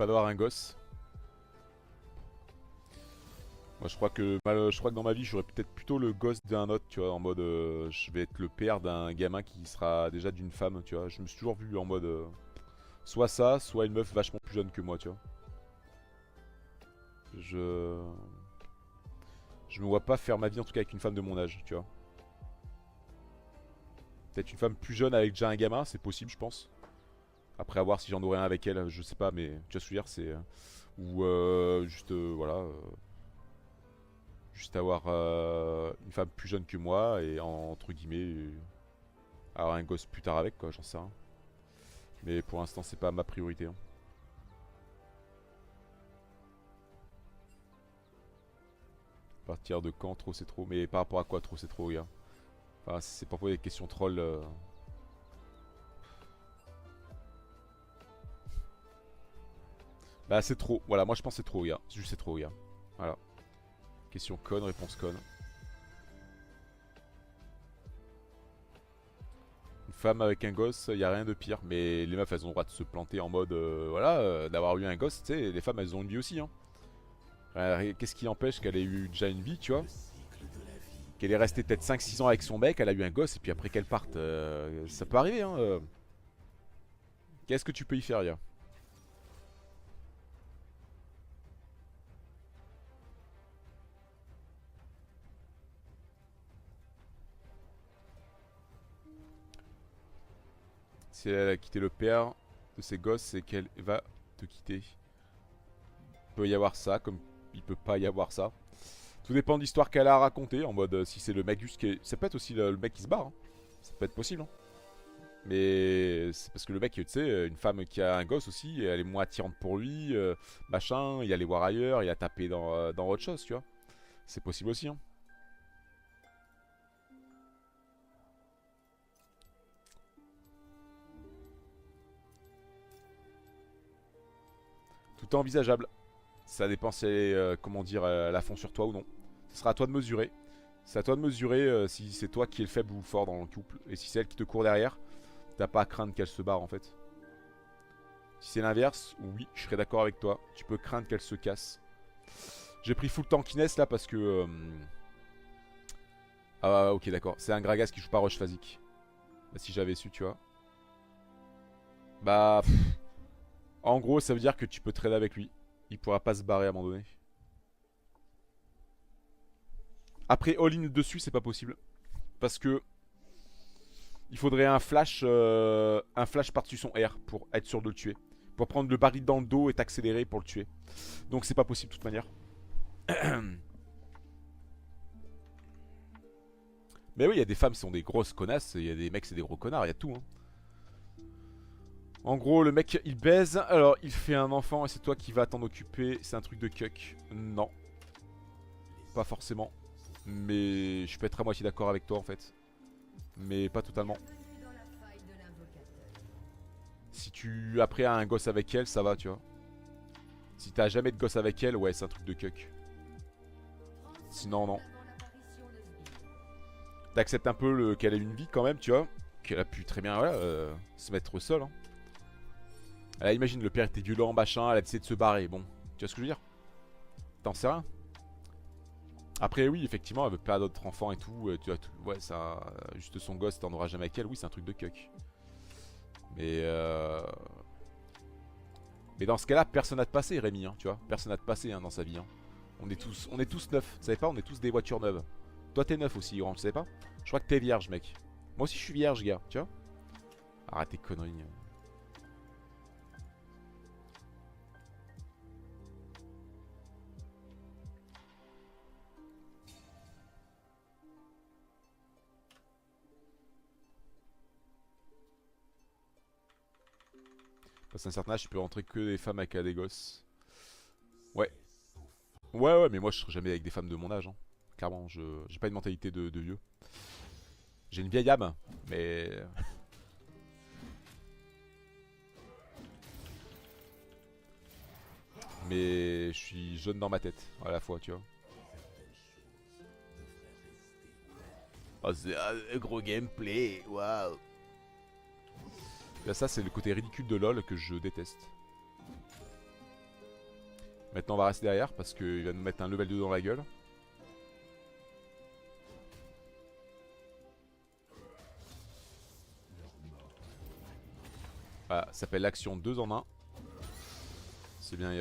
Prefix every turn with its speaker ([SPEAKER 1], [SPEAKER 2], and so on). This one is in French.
[SPEAKER 1] pas d'avoir un gosse. Moi je crois que dans ma vie j'aurais peut-être plutôt le gosse d'un autre, tu vois, en mode je vais être le père d'un gamin qui sera déjà d'une femme, tu vois. Je me suis toujours vu en mode soit ça, soit une meuf vachement plus jeune que moi, tu vois. Je je me vois pas faire ma vie en tout cas avec une femme de mon âge, tu vois. Peut-être une femme plus jeune avec déjà un gamin, c'est possible, je pense. Après à voir si j'en aurai un avec elle, je sais pas, mais tu vois ce que je veux dire, c'est ou juste voilà, juste avoir une femme plus jeune que moi et entre guillemets avoir un gosse plus tard avec quoi, j'en sais rien. Mais pour l'instant c'est pas ma priorité, hein. À partir de quand trop c'est trop, mais par rapport à quoi trop c'est trop, gars. Enfin c'est pas pour des questions troll. Bah c'est trop, voilà, moi je pense que c'est trop, gars. Juste c'est trop, gars. Voilà. Question conne, réponse conne. Une femme avec un gosse, y a rien de pire. Mais les meufs elles ont le droit de se planter en mode voilà, d'avoir eu un gosse, tu sais, les femmes elles ont une vie aussi, hein. Qu'est-ce qui empêche qu'elle ait eu déjà une vie, tu vois? Qu'elle est restée peut-être 5-6 ans avec son mec, elle a eu un gosse et puis après qu'elle parte. Ça peut arriver, hein. Qu'est-ce que tu peux y faire, gars? Si elle a quitté le père de ses gosses, c'est qu'elle va te quitter. Il peut y avoir ça, comme il peut pas y avoir ça. Tout dépend de l'histoire qu'elle a racontée, en mode si c'est le mec juste qui est... Ça peut être aussi le mec qui se barre, hein. Ça peut être possible, hein. Mais c'est parce que le mec, tu sais, une femme qui a un gosse aussi, elle est moins attirante pour lui, machin, il allait voir ailleurs, il a tapé dans autre chose, tu vois. C'est possible aussi, hein. Tout est envisageable. Ça dépend si elle est, comment dire, elle a fond sur toi ou non. Ce sera à toi de mesurer. C'est à toi de mesurer si c'est toi qui es le faible ou le fort dans le couple. Et si c'est elle qui te court derrière, t'as pas à craindre qu'elle se barre en fait. Si c'est l'inverse, oui, je serais d'accord avec toi. Tu peux craindre qu'elle se casse. J'ai pris full tankiness là parce que... Ah ok d'accord, c'est un Gragas qui joue pas Rush Phasic. Bah, si j'avais su, tu vois. Bah... En gros, ça veut dire que tu peux trade avec lui. Il pourra pas se barrer à un moment donné. Après, all-in dessus, c'est pas possible. Parce que il faudrait un flash par-dessus son R pour être sûr de le tuer. Pour prendre le baril dans le dos et t'accélérer pour le tuer. Donc c'est pas possible de toute manière. Mais oui, il y a des femmes qui sont des grosses connasses, il y a des mecs c'est des gros connards, il y a tout, hein. En gros, le mec il baise, alors il fait un enfant et c'est toi qui vas t'en occuper. C'est un truc de cuck. Non, pas forcément. Mais je peux être à moitié d'accord avec toi en fait. Mais pas totalement. Si tu après as un gosse avec elle, ça va, tu vois. Si t'as jamais de gosse avec elle, ouais, c'est un truc de cuck. Sinon, non. T'acceptes un peu qu'elle ait une vie quand même, tu vois. Qu'elle a pu très bien voilà, se mettre seule, hein. Là, imagine, le père était violent, machin, elle a décidé de se barrer. Bon, tu vois ce que je veux dire? T'en sais rien. Après, oui, effectivement, elle veut pas d'autres enfants et tout. Tu vois, ouais, ça. Juste son gosse, t'en auras jamais avec elle. Oui, c'est un truc de cuck. Mais. Mais dans ce cas-là, personne n'a de passé, Rémi, hein, tu vois. Personne n'a de passé hein, dans sa vie, hein. On est tous neufs. Tu savais pas? On est tous des voitures neuves. Toi, t'es neuf aussi, Orange, tu savais pas? Je crois que t'es vierge, mec. Moi aussi, je suis vierge, gars, tu vois. Arrête tes conneries. Passé un certain âge, tu peux rentrer que des femmes avec des gosses. Ouais. Ouais, mais moi, je serai jamais avec des femmes de mon âge, hein. Clairement, j'ai pas une mentalité de vieux. J'ai une vieille âme, mais... Mais je suis jeune dans ma tête, à la fois, tu vois. Oh, c'est un gros gameplay, waouh. Là, ça, c'est le côté ridicule de LoL que je déteste. Maintenant on va rester derrière parce qu'il va nous mettre un level 2 dans la gueule. Voilà, ça s'appelle l'action 2 en 1. C'est bien.